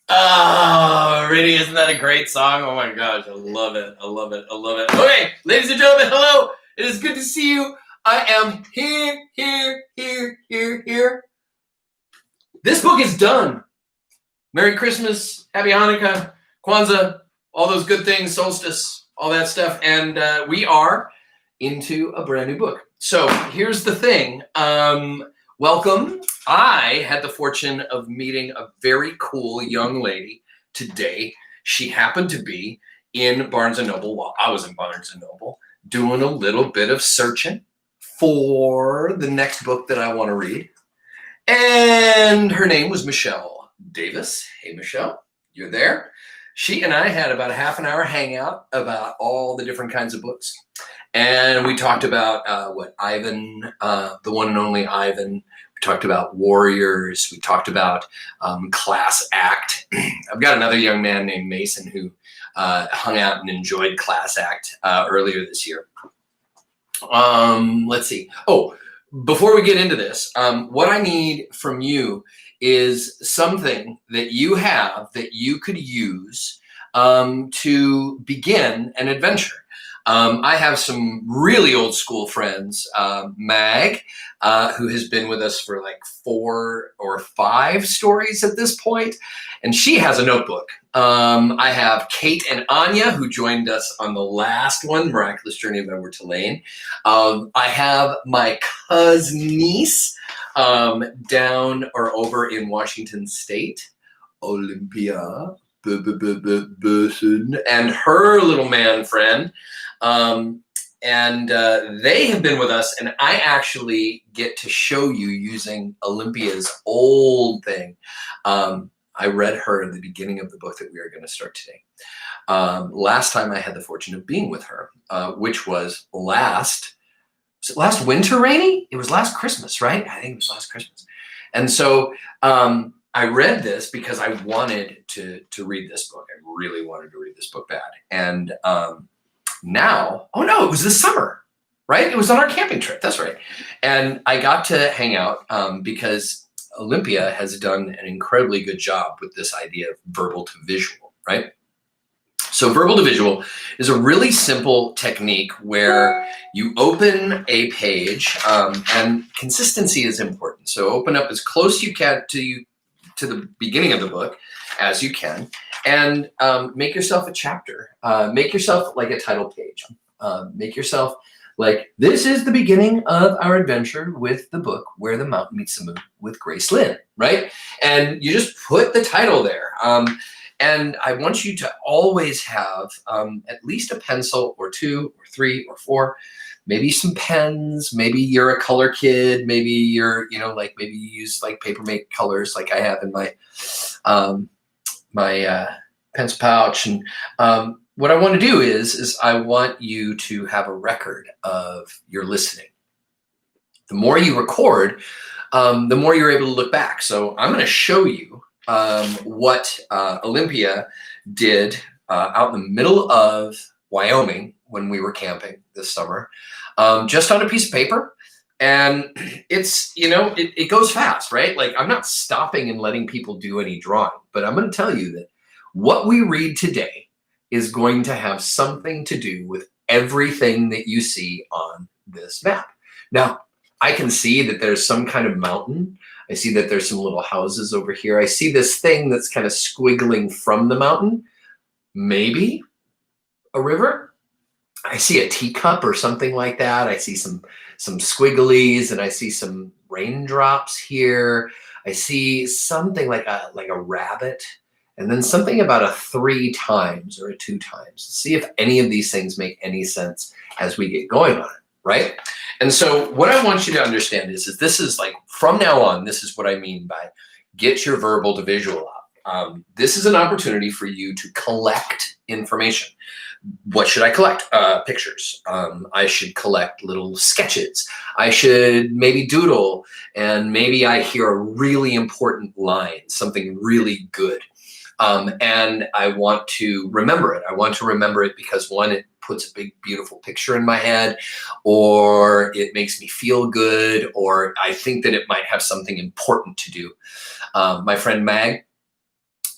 Oh, really, isn't that a great song? Oh my gosh, I love it. I love it. I love it. Okay, ladies and gentlemen, hello. It is good to see you. I am here. This book is done. Merry Christmas, Happy Hanukkah, Kwanzaa, all those good things, solstice, all that stuff. And we are into a brand new book. So here's the thing. Welcome. I had the fortune of meeting a very cool young lady today. She happened to be in Barnes & Noble while I was in Barnes & Noble doing a little bit of searching for the next book that I want to read. And her name was Michelle Davis. Hey, Michelle, you're there. She and I had about a half an hour hangout about all the different kinds of books. And we talked about Ivan, the one and only Ivan. We talked about Warriors. We talked about Class Act. I've got another young man named Mason who hung out and enjoyed Class Act earlier this year. Let's see. Oh, before we get into this, what I need from you is something that you have that you could use to begin an adventure. I have some really old school friends, Mag, who has been with us for like 4 or 5 stories at this point, and she has a notebook. I have Kate and Anya, who joined us on the last one, Miraculous Journey of Edward Tulane. I have my cousin niece down or over in Washington State, Olympia, and her little man friend. They have been with us, and I actually get to show you using Olympia's old thing. I read her in the beginning of the book that we are going to start today. Last time I had the fortune of being with her, which was last winter, Rainy? It was last Christmas, right? I think it was last Christmas. And so I read this because I wanted to read this book. I really wanted to read this book bad. And now, oh no, it was this summer, right? It was on our camping trip. That's right. And I got to hang out because Olympia has done an incredibly good job with this idea of verbal to visual, right? So verbal to visual is a really simple technique where you open a page, and consistency is important. So open up as close you can to the beginning of the book as you can, and make yourself a chapter. Make yourself like a title page. Make yourself like, this is the beginning of our adventure with the book Where the Mountain Meets the Moon with Grace Lynn, right? And you just put the title there. And I want you to always have at least a pencil or 2 or 3 or 4, maybe some pens. Maybe you're a color kid. Maybe you're, maybe you use like paper make colors like I have in my pencil pouch. And what I want to do is I want you to have a record of your listening. The more you record, the more you're able to look back. So I'm going to show you what Olympia did out in the middle of Wyoming when we were camping this summer, just on a piece of paper. And it's, it goes fast, right? Like, I'm not stopping and letting people do any drawing, but I'm going to tell you that what we read today is going to have something to do with everything that you see on this map. Now, I can see that there's some kind of mountain. I see that there's some little houses over here. I see this thing that's kind of squiggling from the mountain. Maybe a river. I see a teacup or something like that. I see some squigglies, and I see some raindrops here. I see something like a rabbit, and then something about a 3 times or a 2 times. See if any of these things make any sense as we get going on it, right? And so what I want you to understand is this is like, from now on, this is what I mean by get your verbal to visual up. This is an opportunity for you to collect information. What should I collect? Pictures. I should collect little sketches. I should maybe doodle, and maybe I hear a really important line, something really good. And I want to remember it. I want to remember it because, one, it puts a big, beautiful picture in my head, or it makes me feel good, or I think that it might have something important to do. My friend Mag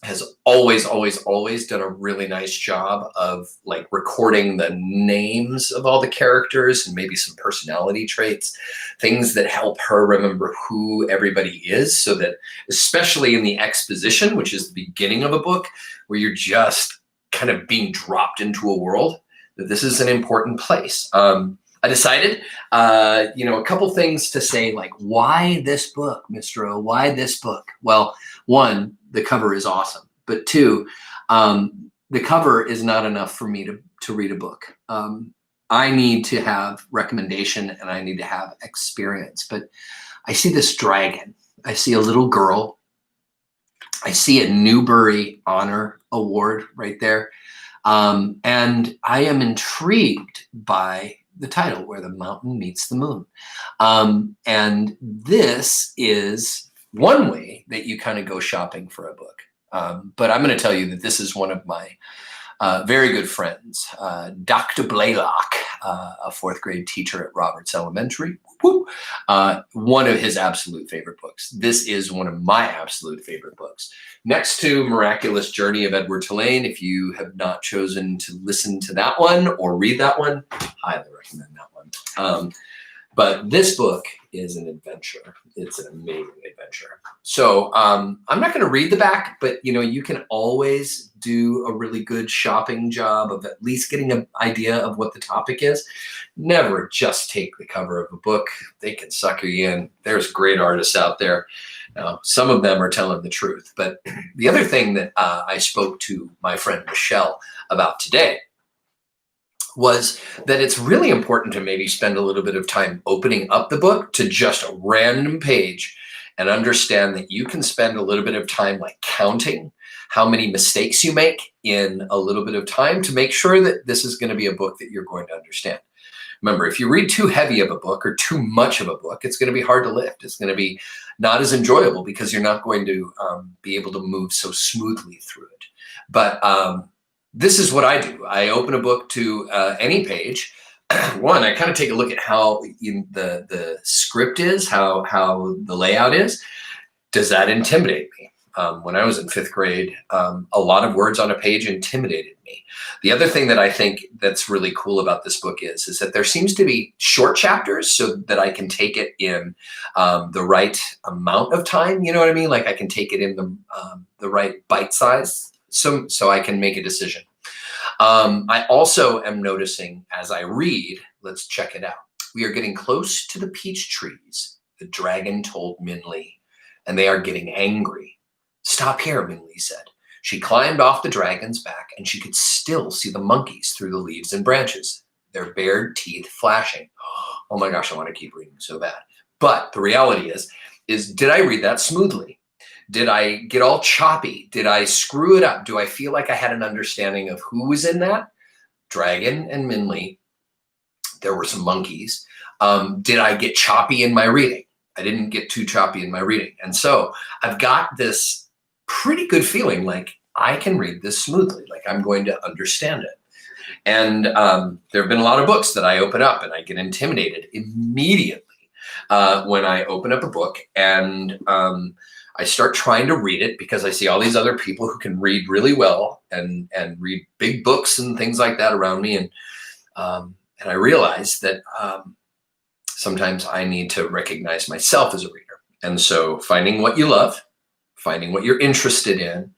has always done a really nice job of like recording the names of all the characters and maybe some personality traits, things that help her remember who everybody is, so that especially in the exposition, which is the beginning of a book where you're just kind of being dropped into a world, that this is an important place. I decided, a couple things to say, like, why this book, Mr. O? Why this book? Well, one, the cover is awesome. But two, the cover is not enough for me to read a book. I need to have recommendation and I need to have experience. But I see this dragon. I see a little girl. I see a Newbery Honor Award right there. And I am intrigued by the title, Where the Mountain Meets the Moon. And this is one way that you kind of go shopping for a book. But I'm going to tell you that this is one of my very good friends, Dr. Blaylock, a fourth grade teacher at Roberts Elementary. One of his absolute favorite books. This is one of my absolute favorite books. Next to Miraculous Journey of Edward Tulane, if you have not chosen to listen to that one or read that one, highly recommend that one. But this book is an adventure. It's an amazing adventure. So I'm not going to read the back, but you can always do a really good shopping job of at least getting an idea of what the topic is. Never just take the cover of a book. They can sucker you in. There's great artists out there. Now, some of them are telling the truth. But the other thing that I spoke to my friend Michelle about today was that it's really important to maybe spend a little bit of time opening up the book to just a random page and understand that you can spend a little bit of time like counting how many mistakes you make in a little bit of time to make sure that this is going to be a book that you're going to understand. Remember, if you read too heavy of a book or too much of a book, it's going to be hard to lift. It's going to be not as enjoyable because you're not going to be able to move so smoothly through it. But this is what I do. I open a book to any page. One, I kind of take a look at how the script is, how the layout is. Does that intimidate me? When I was in fifth grade, a lot of words on a page intimidated me. The other thing that I think that's really cool about this book is that there seems to be short chapters so that I can take it in the right amount of time. You know what I mean? Like I can take it in the right bite size so I can make a decision. I also am noticing as I read, let's check it out. We are getting close to the peach trees, the dragon told Minli, and they are getting angry. Stop here, Minli said. She climbed off the dragon's back and she could still see the monkeys through the leaves and branches, their bared teeth flashing. Oh my gosh, I want to keep reading so bad. But the reality is did I read that smoothly? Did I get all choppy? Did I screw it up? Do I feel like I had an understanding of who was in that? Dragon and Minli. There were some monkeys. Did I get choppy in my reading? I didn't get too choppy in my reading. And so I've got this pretty good feeling like I can read this smoothly, like I'm going to understand it. And there have been a lot of books that I open up and I get intimidated immediately when I open up a book and I start trying to read it because I see all these other people who can read really well and read big books and things like that around me. And I realize that sometimes I need to recognize myself as a reader. And so finding what you love, finding what you're interested in,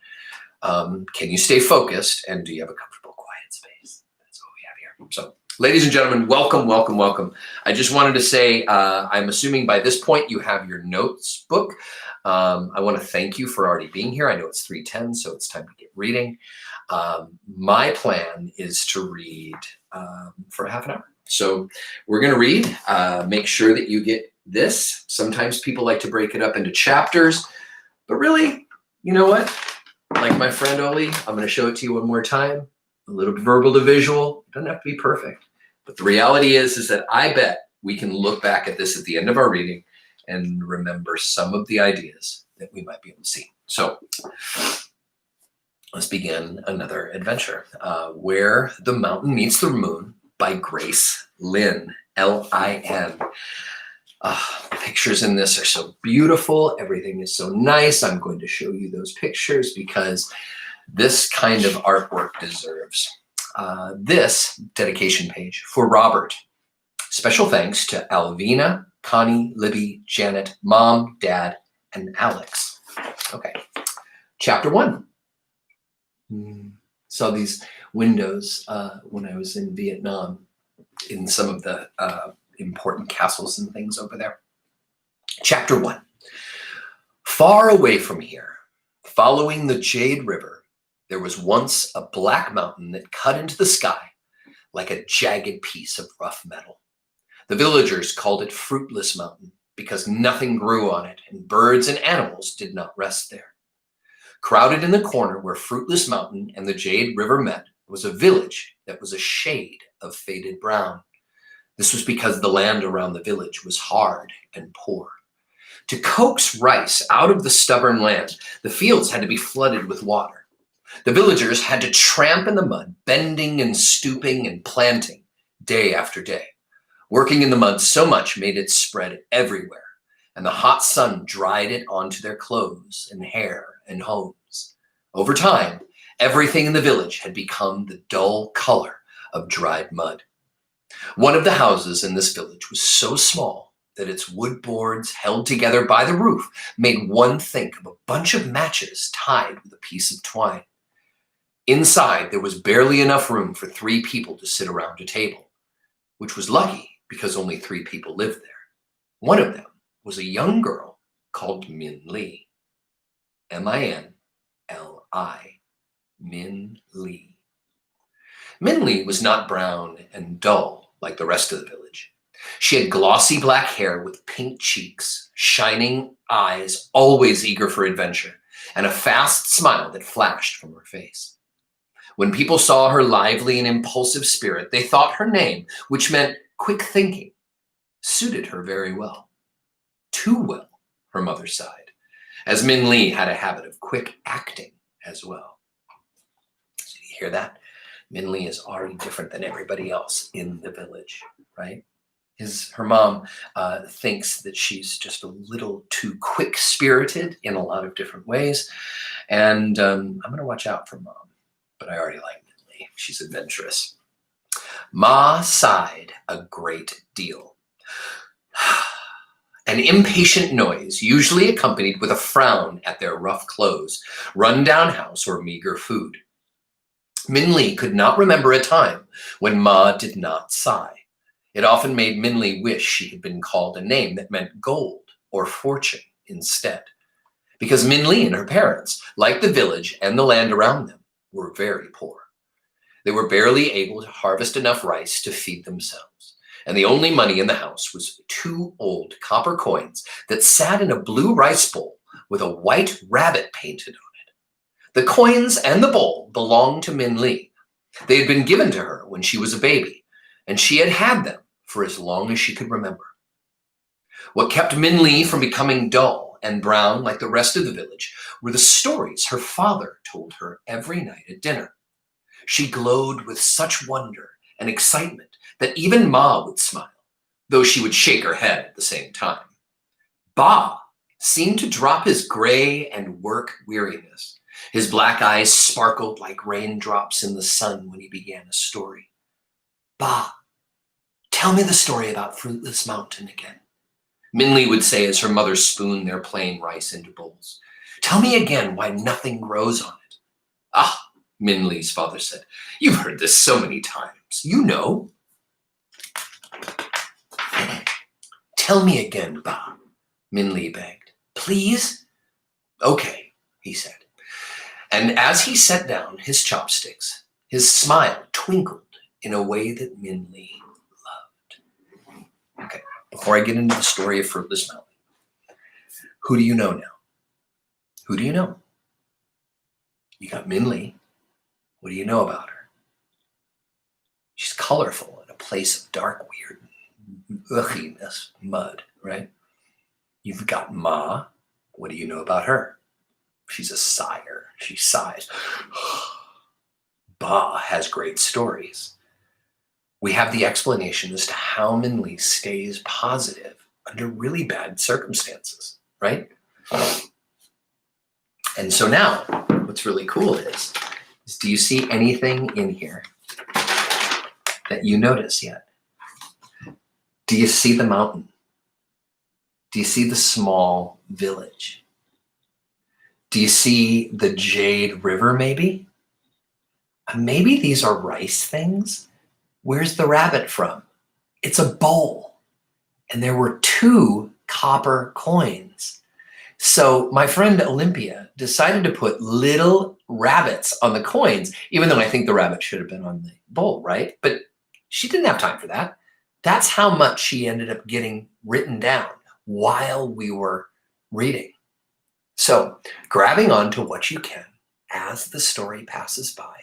can you stay focused, and do you have a comfortable, quiet space? That's what we have here. So ladies and gentlemen, welcome, welcome, welcome. I just wanted to say, I'm assuming by this point you have your notes book. I want to thank you for already being here. I know it's 3:10, so it's time to get reading. My plan is to read for half an hour. So we're going to read. Make sure that you get this. Sometimes people like to break it up into chapters, but really, you know what? Like my friend Oli, I'm going to show it to you one more time. A little verbal to visual. It doesn't have to be perfect. But the reality is that I bet we can look back at this at the end of our reading and remember some of the ideas that we might be able to see. So let's begin another adventure. Where the Mountain Meets the Moon by Grace Lin, Lin. The pictures in this are so beautiful. Everything is so nice. I'm going to show you those pictures because this kind of artwork deserves this dedication page for Robert. Special thanks to Alvina, Connie, Libby, Janet, Mom, Dad, and Alex. Okay, chapter 1. Saw these windows when I was in Vietnam in some of the important castles and things over there. Chapter 1. Far away from here, following the Jade River, there was once a black mountain that cut into the sky like a jagged piece of rough metal. The villagers called it Fruitless Mountain because nothing grew on it and birds and animals did not rest there. Crowded in the corner where Fruitless Mountain and the Jade River met was a village that was a shade of faded brown. This was because the land around the village was hard and poor. To coax rice out of the stubborn land, the fields had to be flooded with water. The villagers had to tramp in the mud, bending and stooping and planting day after day. Working in the mud so much made it spread everywhere, and the hot sun dried it onto their clothes and hair and homes. Over time, everything in the village had become the dull color of dried mud. One of the houses in this village was so small that its wood boards held together by the roof made one think of a bunch of matches tied with a piece of twine. Inside, there was barely enough room for 3 people to sit around a table, which was lucky because only 3 people lived there. One of them was a young girl called Min Li. M-I-N-L-I. Min Li. Min Li was not brown and dull like the rest of the village. She had glossy black hair with pink cheeks, shining eyes, always eager for adventure, and a fast smile that flashed from her face. When people saw her lively and impulsive spirit, they thought her name, which meant quick thinking, suited her very well. Too well, her mother sighed, as Min Li had a habit of quick acting as well. So you hear that? Min Li is already different than everybody else in the village, right? Her mom thinks that she's just a little too quick-spirited in a lot of different ways, and I'm going to watch out for Mom, but I already like Min Li. She's adventurous. Ma sighed a great deal. An impatient noise, usually accompanied with a frown at their rough clothes, run-down house, or meager food. Min Li could not remember a time when Ma did not sigh. It often made Min Li wish she had been called a name that meant gold or fortune instead, because Min Li and her parents, like the village and the land around them, were very poor. They were barely able to harvest enough rice to feed themselves, and the only money in the house was 2 old copper coins that sat in a blue rice bowl with a white rabbit painted on it. The coins and the bowl belonged to Min Li. They had been given to her when she was a baby, and she had had them for as long as she could remember. What kept Min Li from becoming dull and brown like the rest of the village were the stories her father told her every night at dinner. She glowed with such wonder and excitement that even Ma would smile, though she would shake her head at the same time. Ba seemed to drop his gray and work weariness. His black eyes sparkled like raindrops in the sun when he began a story. Ba, tell me the story about Fruitless Mountain again, Min Li would say as her mother spooned their plain rice into bowls. Tell me again why nothing grows on it. Ah, Min Li's father said, you've heard this so many times. You know. Tell me again, Ba, Min Li begged. Please? Okay, he said. And as he set down his chopsticks, his smile twinkled in a way that Min Li loved. Okay, before I get into the story of Fruitless Mountain, who do you know now? Who do you know? You got Min Li. What do you know about her? She's colorful in a place of dark, weird ugliness, mud, right? You've got Ma. What do you know about her? She's a sigher. She sighs. Ba has great stories. We have the explanation as to how Min Li stays positive under really bad circumstances, right? And so now what's really cool is do you see anything in here that you notice yet? Do you see the mountain? Do you see the small village? Do you see the Jade River maybe? Maybe these are rice things. Where's the rabbit from? It's a bowl. And there were 2 copper coins. So my friend Olympia decided to put little rabbits on the coins, even though I think the rabbit should have been on the bowl, right? But she didn't have time for that. That's how much she ended up getting written down while we were reading. So grabbing onto what you can as the story passes by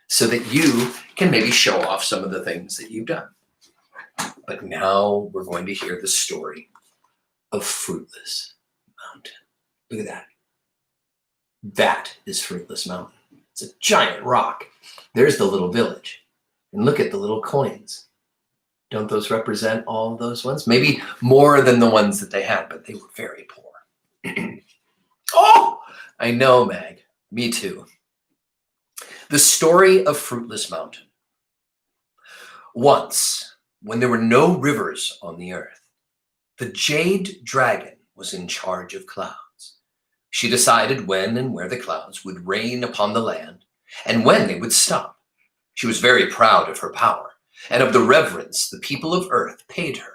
so that you can maybe show off some of the things that you've done. But now we're going to hear the story of Fruitless Mountain. Look at that. That is Fruitless Mountain. It's a giant rock. There's the little village. And look at the little coins. Don't those represent all of those ones? Maybe more than the ones that they had, but they were very poor. Oh, I know, Meg. Me too. The story of Fruitless Mountain. Once, when there were no rivers on the earth, the Jade Dragon was in charge of clouds. She decided when and where the clouds would rain upon the land and when they would stop. She was very proud of her power and of the reverence the people of earth paid her.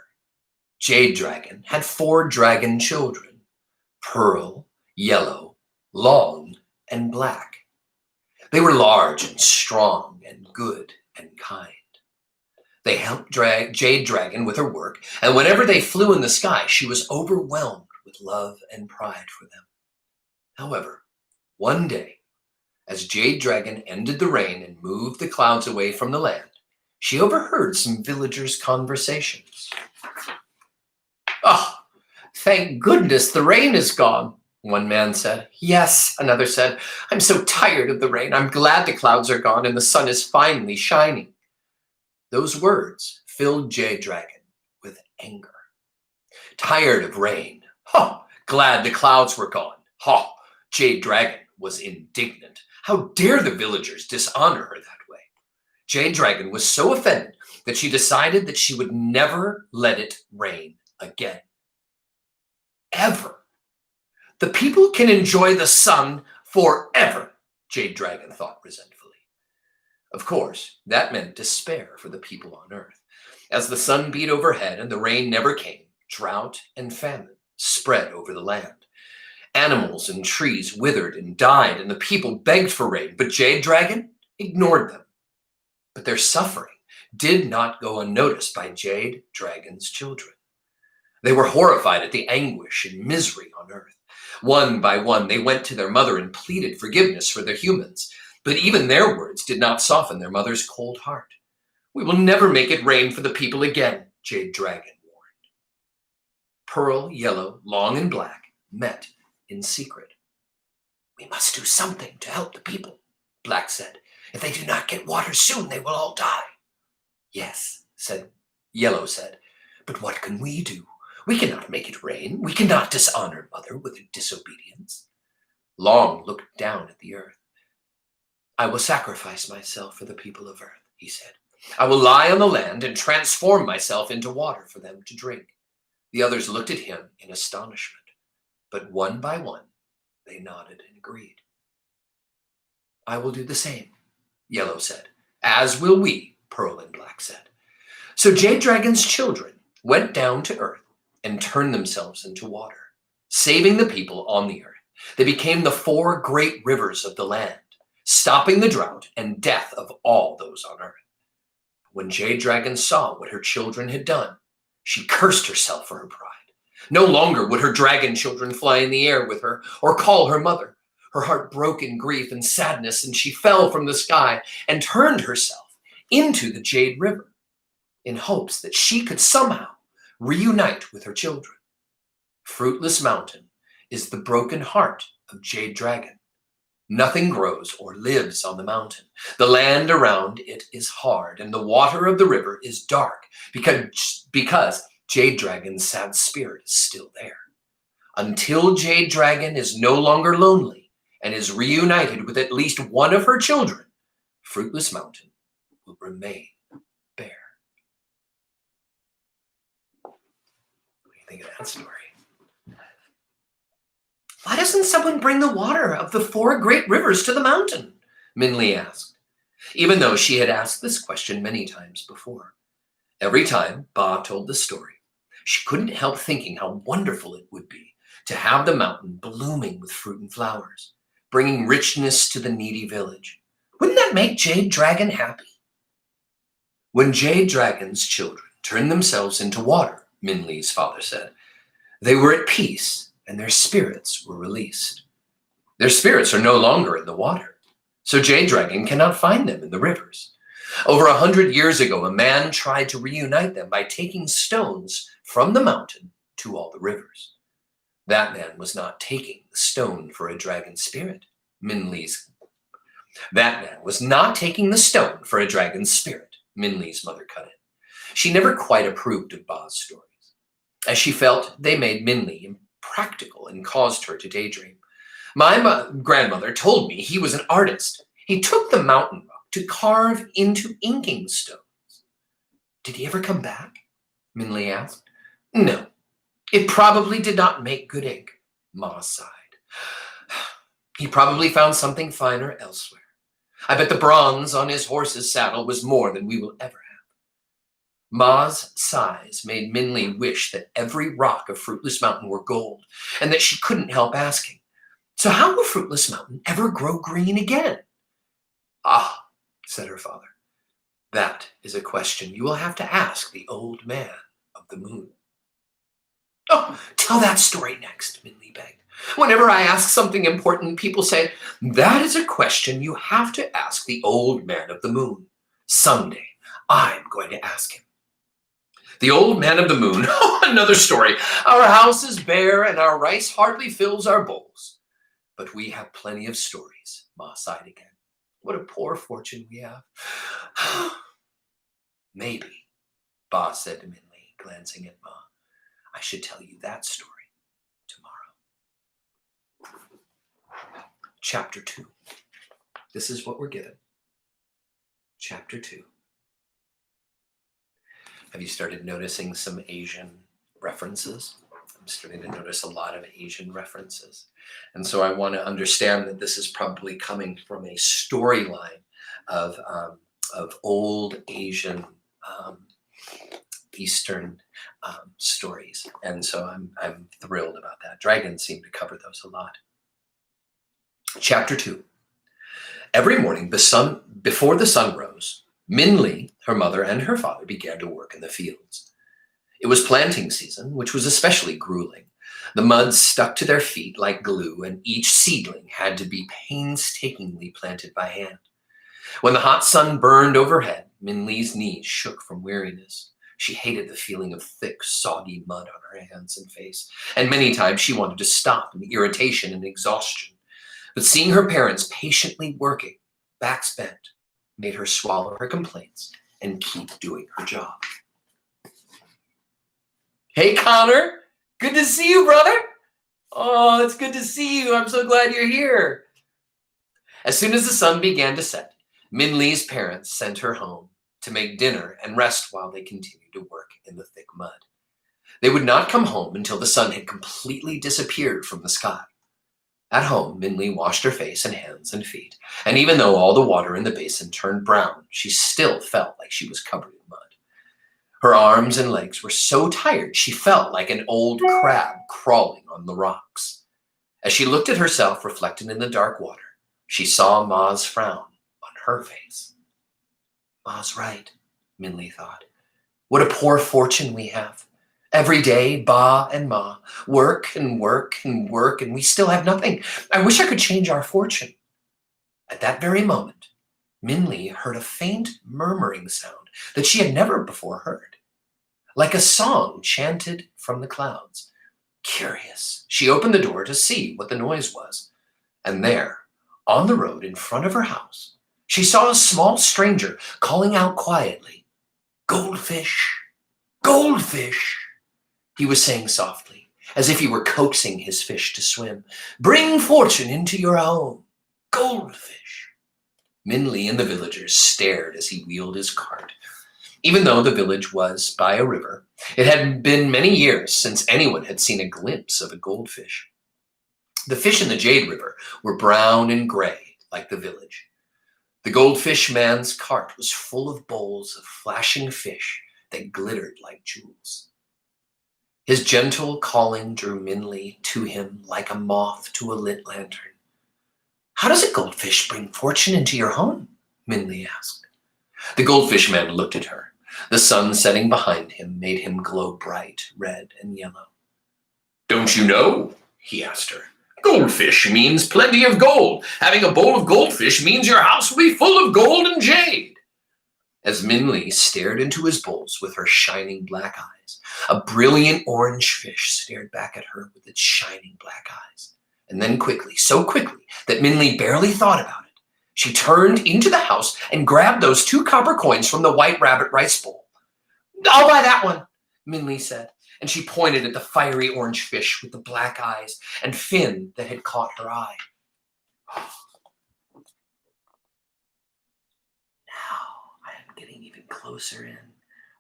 Jade Dragon had 4 dragon children, Pearl, Yellow, Long, and Black. They were large and strong and good and kind. They helped Jade Dragon with her work, and whenever they flew in the sky, she was overwhelmed with love and pride for them. However, one day, as Jade Dragon ended the rain and moved the clouds away from the land, she overheard some villagers' conversations. "Oh, thank goodness the rain is gone," one man said. "Yes," another said, "I'm so tired of the rain. I'm glad the clouds are gone and the sun is finally shining." Those words filled Jade Dragon with anger. Tired of rain. Oh, glad the clouds were gone. Oh, Jade Dragon was indignant. How dare the villagers dishonor her that way? Jade Dragon was so offended that she decided that she would never let it rain again. Ever. The people can enjoy the sun forever, Jade Dragon thought resentfully. Of course, that meant despair for the people on earth. As the sun beat overhead and the rain never came, drought and famine spread over the land. Animals and trees withered and died, and the people begged for rain, but Jade Dragon ignored them. But their suffering did not go unnoticed by Jade Dragon's children. They were horrified at the anguish and misery on earth. One by one, they went to their mother and pleaded forgiveness for their humans, but even their words did not soften their mother's cold heart. "We will never make it rain for the people again," Jade Dragon warned. Pearl, Yellow, Long, and Black met in secret. "We must do something to help the people," Black said. "If they do not get water soon, they will all die." "Yes," Yellow said, "but what can we do? We cannot make it rain. We cannot dishonor Mother with disobedience." Long looked down at the earth. "I will sacrifice myself for the people of earth," he said. "I will lie on the land and transform myself into water for them to drink." The others looked at him in astonishment, but one by one, they nodded and agreed. "I will do the same," Yellow said. "As will we," Pearl and Black said. So Jade Dragon's children went down to earth and turned themselves into water, saving the people on the earth. They became the 4 great rivers of the land, stopping the drought and death of all those on earth. When Jade Dragon saw what her children had done, she cursed herself for her pride. No longer would her dragon children fly in the air with her or call her mother. Her heart broke in grief and sadness, and she fell from the sky and turned herself into the Jade River in hopes that she could somehow reunite with her children. Fruitless Mountain is the broken heart of Jade Dragon. Nothing grows or lives on the mountain. The land around it is hard, and the water of the river is dark because Jade Dragon's sad spirit is still there. Until Jade Dragon is no longer lonely and is reunited with at least one of her children, Fruitless Mountain will remain bare. What do you think of that story? Why doesn't someone bring the water of the 4 great rivers to the mountain? Minli asked, even though she had asked this question many times before. Every time Ba told the story, she couldn't help thinking how wonderful it would be to have the mountain blooming with fruit and flowers, bringing richness to the needy village. Wouldn't that make Jade Dragon happy? When Jade Dragon's children turned themselves into water, Minli's father said, they were at peace and their spirits were released. Their spirits are no longer in the water, so Jade Dragon cannot find them in the rivers. Over 100 years ago, a man tried to reunite them by taking stones from the mountain to all the rivers. That man was not taking the stone for a dragon spirit, That man was not taking the stone for a dragon's spirit, Minli's mother cut in. She never quite approved of Ba's stories, as she felt they made Minli impractical and caused her to daydream. My grandmother told me he was an artist. He took the mountain rock to carve into inking stones. Did he ever come back? Minli asked. No, it probably did not make good ink, Ma sighed. He probably found something finer elsewhere. I bet the bronze on his horse's saddle was more than we will ever have. Ma's sighs made Minli wish that every rock of Fruitless Mountain were gold, and that she couldn't help asking, so how will Fruitless Mountain ever grow green again? Ah, said her father, that is a question you will have to ask the old man of the moon. Oh, tell that story next, Minli begged. Whenever I ask something important, people say, that is a question you have to ask the old man of the moon. Someday, I'm going to ask him. The old man of the moon, oh, another story. Our house is bare and our rice hardly fills our bowls. But we have plenty of stories, Ma sighed again. What a poor fortune we have. Maybe, Ba said to Minli, glancing at Ma, I should tell you that story tomorrow. Chapter 2. This is what we're given. Chapter 2. Have you started noticing some Asian references? I'm starting to notice a lot of Asian references. And so I want to understand that this is probably coming from a storyline of old Asian Eastern stories. And so I'm thrilled about that. Dragons seem to cover those a lot. Chapter 2. Every morning before the sun rose, Minli, her mother, and her father began to work in the fields. It was planting season, which was especially grueling. The mud stuck to their feet like glue, and each seedling had to be painstakingly planted by hand. When the hot sun burned overhead, Minli's knees shook from weariness. She hated the feeling of thick, soggy mud on her hands and face, and many times she wanted to stop in irritation and exhaustion. But seeing her parents patiently working, backs bent, made her swallow her complaints and keep doing her job. Hey, Connor. Good to see you, brother. Oh, it's good to see you. I'm so glad you're here. As soon as the sun began to set, Minli's parents sent her home to make dinner and rest while they continued to work in the thick mud. They would not come home until the sun had completely disappeared from the sky. At home, Minli washed her face and hands and feet, and even though all the water in the basin turned brown, she still felt like she was covered in mud. Her arms and legs were so tired she felt like an old crab crawling on the rocks. As she looked at herself reflected in the dark water, she saw Ma's frown on her face. Ma's right, Minli thought. What a poor fortune we have. Every day, Ba and Ma work and work and work, and we still have nothing. I wish I could change our fortune. At that very moment, Minli heard a faint murmuring sound that she had never before heard, like a song chanted from the clouds. Curious, she opened the door to see what the noise was, and there, on the road in front of her house, she saw a small stranger calling out quietly, "Goldfish, goldfish." He was saying softly, as if he were coaxing his fish to swim. Bring fortune into your home, goldfish. Minli and the villagers stared as he wheeled his cart. Even though the village was by a river, it had been many years since anyone had seen a glimpse of a goldfish. The fish in the Jade River were brown and gray, like the village. The goldfish man's cart was full of bowls of flashing fish that glittered like jewels. His gentle calling drew Minli to him like a moth to a lit lantern. How does a goldfish bring fortune into your home? Minli asked. The goldfish man looked at her. The sun setting behind him made him glow bright red and yellow. Don't you know? He asked her. Goldfish means plenty of gold. Having a bowl of goldfish means your house will be full of gold and jade. As Minli stared into his bowls with her shining black eyes, a brilliant orange fish stared back at her with its shining black eyes. And then quickly, so quickly that Minli barely thought about it, she turned into the house and grabbed those 2 copper coins from the white rabbit rice bowl. I'll buy that one, Minli said, and she pointed at the fiery orange fish with the black eyes and fin that had caught her eye. Now I am getting even closer in.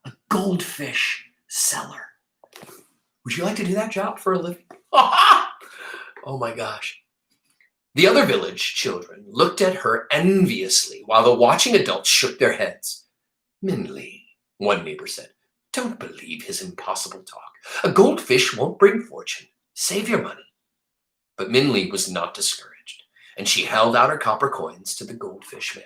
A goldfish seller. Would you like to do that job for a living? Oh my gosh. The other village children looked at her enviously while the watching adults shook their heads. Minli, one neighbor said, don't believe his impossible talk. A goldfish won't bring fortune. Save your money. But Minli was not discouraged, and she held out her copper coins to the goldfish man.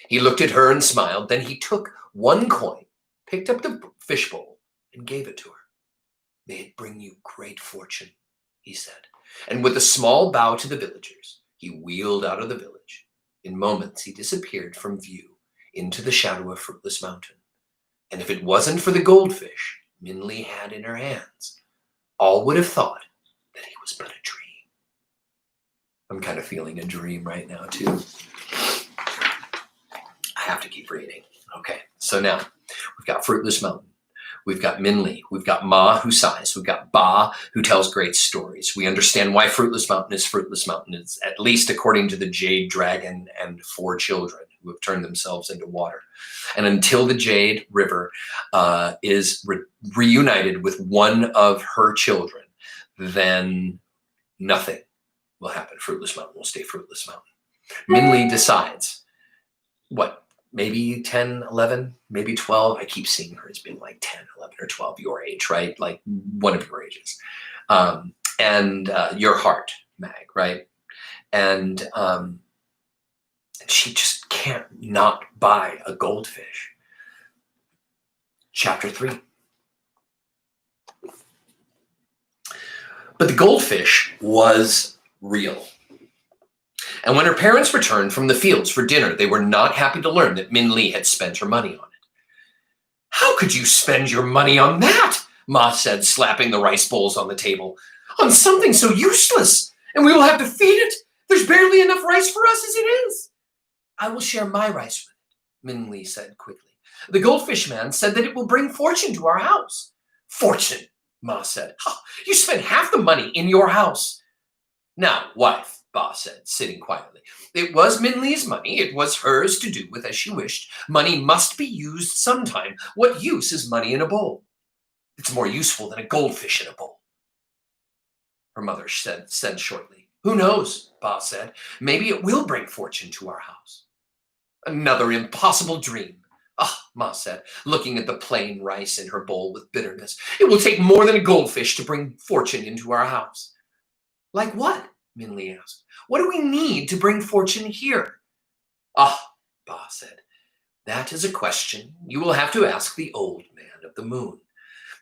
He looked at her and smiled. Then he took 1 coin, picked up the fish bowl, and gave it to her. May it bring you great fortune, he said. And with a small bow to the villagers, he wheeled out of the village. In moments, he disappeared from view into the shadow of Fruitless Mountain. And if it wasn't for the goldfish Minli had in her hands, all would have thought that he was but a dream. I'm kind of feeling a dream right now, too. I have to keep reading. Okay, so now we've got Fruitless Mountain. We've got Minli. We've got Ma, who sighs. We've got Ba, who tells great stories. We understand why Fruitless Mountain is Fruitless Mountain. It's at least according to the Jade Dragon and 4 children who have turned themselves into water. And until the Jade River is reunited with one of her children, then nothing will happen. Fruitless Mountain will stay Fruitless Mountain. Minli decides, maybe 10, 11, maybe 12. I keep seeing her as being like 10, 11, or 12, your age, right? Like one of your ages. And your heart, Mag, right? And she just can't not buy a goldfish. Chapter 3. But the goldfish was real. And when her parents returned from the fields for dinner, they were not happy to learn that Minli had spent her money on it. How could you spend your money on that? Ma said, slapping the rice bowls on the table. On something so useless, and we will have to feed it. There's barely enough rice for us as it is. I will share my rice with it, Minli said quickly. The goldfish man said that it will bring fortune to our house. Fortune, Ma said. Oh, you spent half the money in your house. Now, wife, Ba said, sitting quietly. It was Minli's money. It was hers to do with as she wished. Money must be used sometime. What use is money in a bowl? It's more useful than a goldfish in a bowl. Her mother said shortly. Who knows, Ba said. Maybe it will bring fortune to our house. Another impossible dream. Ah, Ma said, looking at the plain rice in her bowl with bitterness. It will take more than a goldfish to bring fortune into our house. Like what? Minli asked. What do we need to bring fortune here? Ah, Ba said. That is a question you will have to ask the old man of the moon.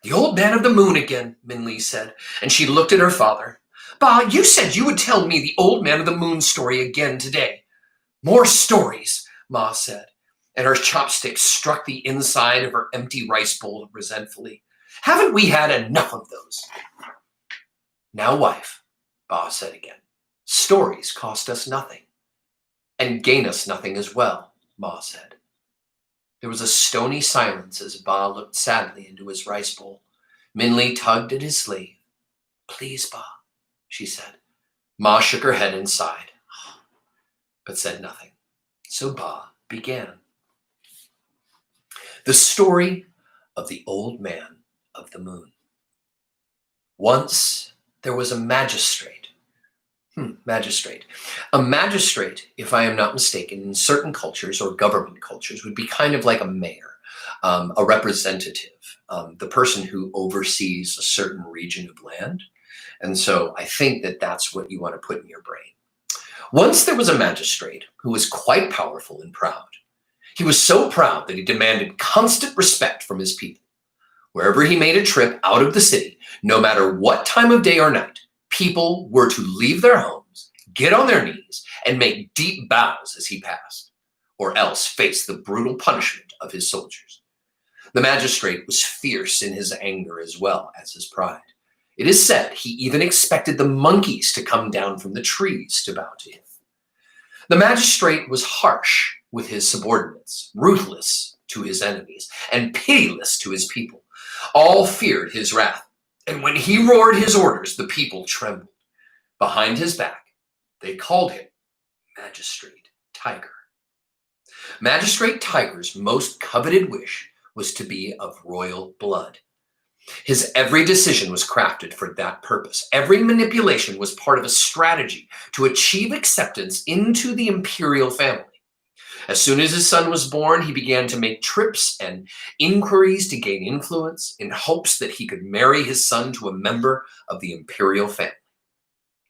The old man of the moon again, Minli said, and she looked at her father. Ba, you said you would tell me the old man of the moon story again today. More stories, Ma said, and her chopstick struck the inside of her empty rice bowl resentfully. Haven't we had enough of those? Now, wife, Ba said again, stories cost us nothing, and gain us nothing as well, Ma said. There was a stony silence as Ba looked sadly into his rice bowl. Minli tugged at his sleeve. Please, Ba, she said. Ma shook her head and sighed, but said nothing. So Ba began. The story of the old man of the moon. Once there was a magistrate. Magistrate. A magistrate, if I am not mistaken, in certain cultures or government cultures would be kind of like a mayor, a representative, the person who oversees a certain region of land. And so I think that that's what you want to put in your brain. Once there was a magistrate who was quite powerful and proud. He was so proud that he demanded constant respect from his people. Wherever he made a trip out of the city, no matter what time of day or night, people were to leave their homes, get on their knees, and make deep bows as he passed, or else face the brutal punishment of his soldiers. The magistrate was fierce in his anger as well as his pride. It is said he even expected the monkeys to come down from the trees to bow to him. The magistrate was harsh with his subordinates, ruthless to his enemies, and pitiless to his people. All feared his wrath, and when he roared his orders, the people trembled. Behind his back, they called him Magistrate Tiger. Magistrate Tiger's most coveted wish was to be of royal blood. His every decision was crafted for that purpose. Every manipulation was part of a strategy to achieve acceptance into the imperial family. As soon as his son was born, he began to make trips and inquiries to gain influence in hopes that he could marry his son to a member of the imperial family.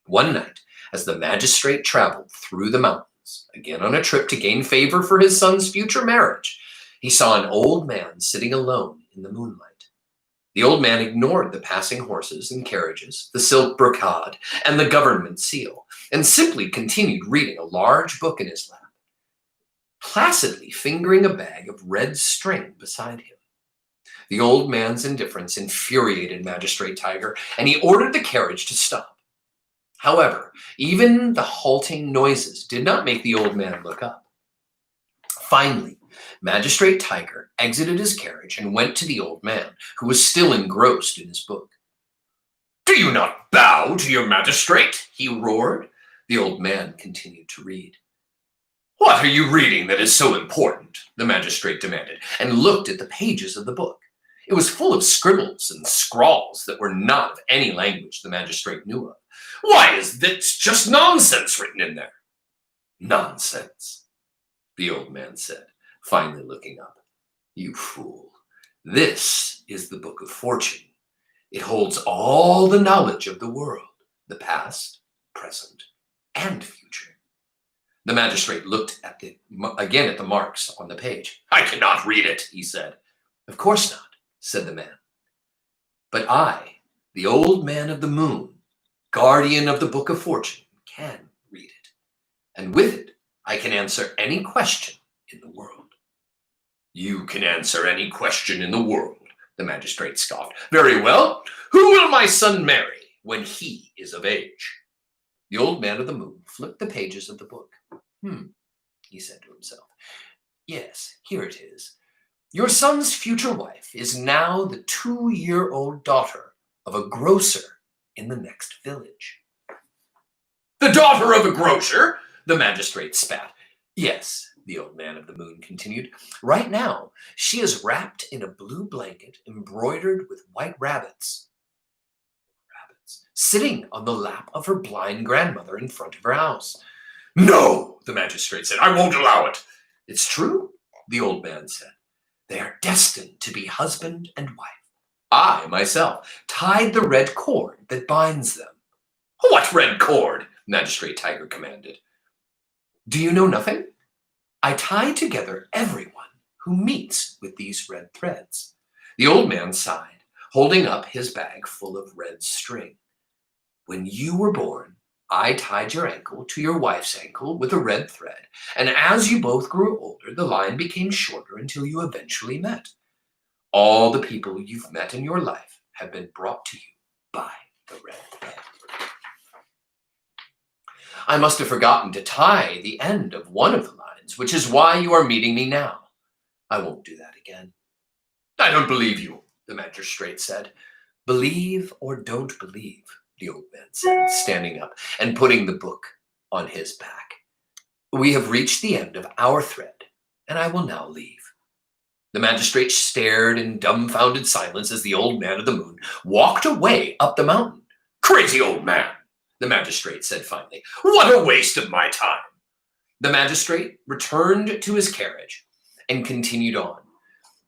One night, as the magistrate traveled through the mountains, again on a trip to gain favor for his son's future marriage, he saw an old man sitting alone in the moonlight. The old man ignored the passing horses and carriages, the silk brocade, and the government seal, and simply continued reading a large book in his lap, placidly fingering a bag of red string beside him. The old man's indifference infuriated Magistrate Tiger, and he ordered the carriage to stop. However, even the halting noises did not make the old man look up. Finally, Magistrate Tiger exited his carriage and went to the old man, who was still engrossed in his book. "Do you not bow to your magistrate?" he roared. The old man continued to read. "What are you reading that is so important?" the magistrate demanded, and looked at the pages of the book. It was full of scribbles and scrawls that were not of any language the magistrate knew of. "Why is this just nonsense written in there?" "Nonsense," the old man said, finally looking up. "You fool. This is the Book of Fortune. It holds all the knowledge of the world, the past, present, and future." The magistrate looked again at the marks on the page. "I cannot read it," he said. "Of course not," said the man. "But I, the old man of the moon, guardian of the Book of Fortune, can read it. And with it, I can answer any question in the world." "You can answer any question in the world," the magistrate scoffed. "Very well. Who will my son marry when he is of age?" The old man of the moon flipped the pages of the book. He said to himself. "Yes, here it is. Your son's future wife is now the 2-year-old daughter of a grocer in the next village." "The daughter of a grocer?" the magistrate spat. "Yes," the old man of the moon continued. "Right now, she is wrapped in a blue blanket embroidered with white rabbits, sitting on the lap of her blind grandmother in front of her house." "No," the magistrate said. "I won't allow it." "It's true," the old man said. "They are destined to be husband and wife. I, myself, tied the red cord that binds them." "What red cord?" Magistrate Tiger commanded. "Do you know nothing? I tie together everyone who meets with these red threads." The old man sighed, holding up his bag full of red string. "When you were born, I tied your ankle to your wife's ankle with a red thread, and as you both grew older, the line became shorter until you eventually met. All the people you've met in your life have been brought to you by the red thread. I must have forgotten to tie the end of one of the lines, which is why you are meeting me now. I won't do that again." "I don't believe you," the magistrate said. Believe or don't believe, the old man said, standing up and putting the book on his back. We have reached the end of our thread, and I will now leave. The magistrate stared in dumbfounded silence as the old man of the moon walked away up the mountain. Crazy old man, the magistrate said finally. What a waste of my time. The magistrate returned to his carriage and continued on.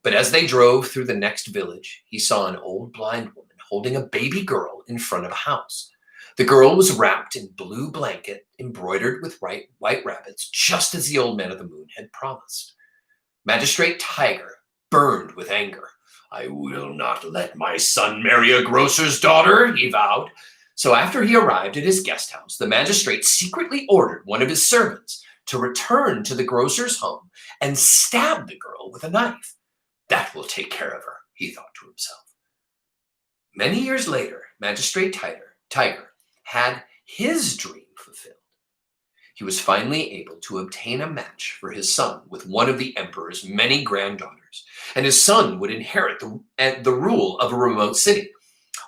But as they drove through the next village, he saw an old blind woman holding a baby girl in front of a house. The girl was wrapped in blue blanket embroidered with white rabbits, just as the old man of the moon had promised. Magistrate Tiger burned with anger. I will not let my son marry a grocer's daughter, he vowed. So after he arrived at his guest house, the magistrate secretly ordered one of his servants to return to the grocer's home and stab the girl with a knife. That will take care of her, he thought to himself. Many years later, Magistrate Tiger had his dream fulfilled. He was finally able to obtain a match for his son with one of the emperor's many granddaughters, and his son would inherit the rule of a remote city.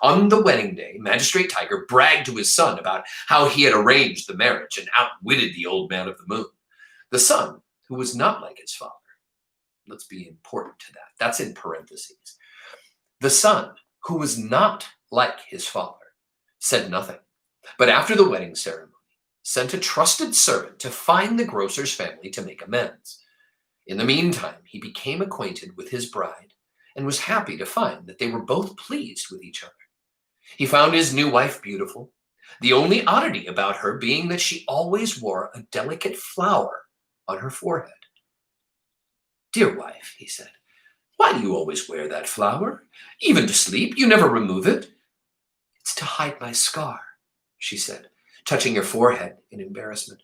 On the wedding day, Magistrate Tiger bragged to his son about how he had arranged the marriage and outwitted the old man of the moon. The son, who was not like his father, let's be important to that. That's in parentheses. The son, who was not like his father, said nothing, but after the wedding ceremony, sent a trusted servant to find the grocer's family to make amends. In the meantime, he became acquainted with his bride and was happy to find that they were both pleased with each other. He found his new wife beautiful, the only oddity about her being that she always wore a delicate flower on her forehead. Dear wife, he said, why do you always wear that flower? Even to sleep, you never remove it. It's to hide my scar, she said, touching her forehead in embarrassment.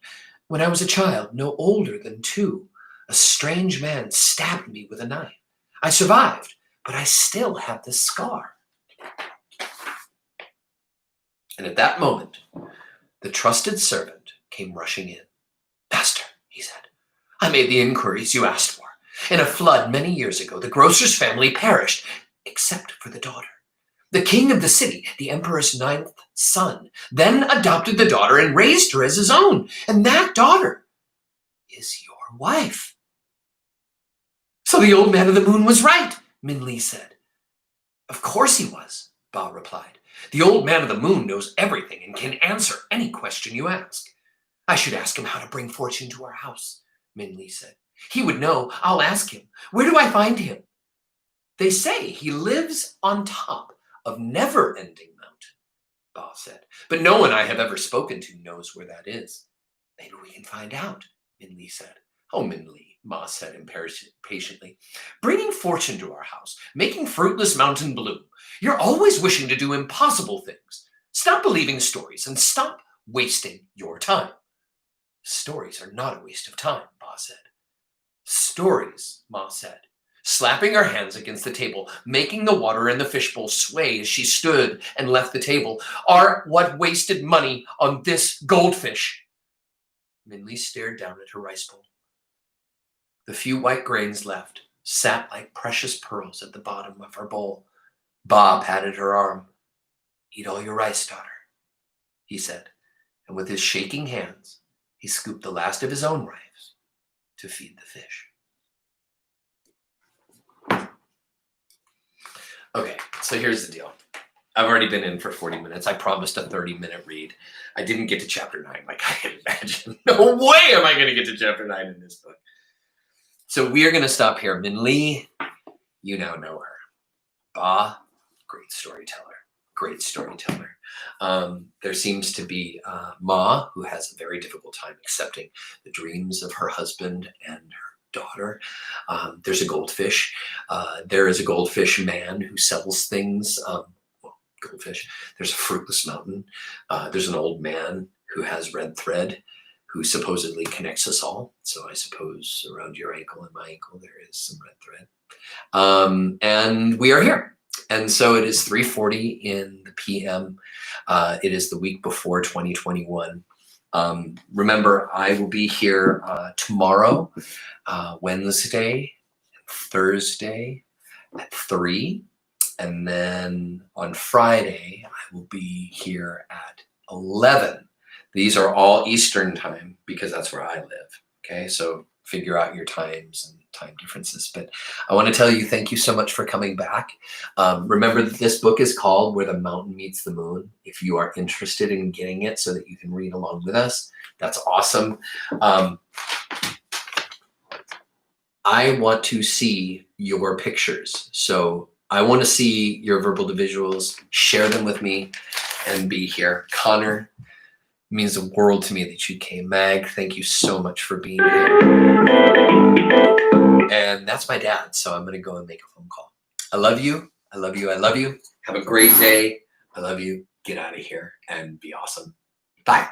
When I was a child, no older than 2, a strange man stabbed me with a knife. I survived, but I still have this scar. And at that moment, the trusted servant came rushing in. Master, he said, I made the inquiries you asked for. In a flood many years ago, the grocer's family perished, except for the daughter. The king of the city, the emperor's 9th son, then adopted the daughter and raised her as his own. And that daughter is your wife. So the old man of the moon was right, Min Li said. Of course he was, Ba replied. The old man of the moon knows everything and can answer any question you ask. I should ask him how to bring fortune to our house, Min Li said. He would know. I'll ask him. Where do I find him? They say he lives on top of Never-Ending Mountain, Ba said. But no one I have ever spoken to knows where that is. Maybe we can find out, Min Li said. Oh, Min Li, Ma said impatiently. Bringing fortune to our house, making Fruitless Mountain bloom. You're always wishing to do impossible things. Stop believing stories and stop wasting your time. Stories are not a waste of time, Ba said. Stories, Ma said, slapping her hands against the table, making the water in the fishbowl sway as she stood and left the table, are what wasted money on this goldfish. Min Li stared down at her rice bowl. The few white grains left sat like precious pearls at the bottom of her bowl. Ba patted her arm. Eat all your rice, daughter, he said, and with his shaking hands, he scooped the last of his own rice to feed the fish. Okay, so here's the deal. I've already been in for 40 minutes. I promised a 30-minute read. I didn't get to chapter 9 like I had imagined. No way am I going to get to chapter 9 in this book. So we are going to stop here. Min Li, you now know her. Ba, great storyteller. Great storyteller. There seems to be Ma, who has a very difficult time accepting the dreams of her husband and her daughter. There's a goldfish. There is a goldfish man who sells things. Goldfish. There's a fruitless mountain. There's an old man who has red thread who supposedly connects us all. So I suppose around your ankle and my ankle, there is some red thread. And we are here. And so it is 3:40 in the PM. It is the week before 2021. Remember, I will be here tomorrow, Wednesday, Thursday at 3, And then on Friday, I will be here at 11. These are all Eastern time because that's where I live. Okay, so figure out your times and time differences. But I want to tell you, thank you so much for coming back. Remember that this book is called Where the Mountain Meets the Moon. If you are interested in getting it so that you can read along with us, that's awesome. I want to see your pictures. So I want to see your verbal to visuals, share them with me, and be here. Connor, it means the world to me that you came. Mag, thank you so much for being here. And that's my dad, so I'm going to go and make a phone call. I love you. I love you. I love you. Have a great day. I love you. Get out of here and be awesome. Bye.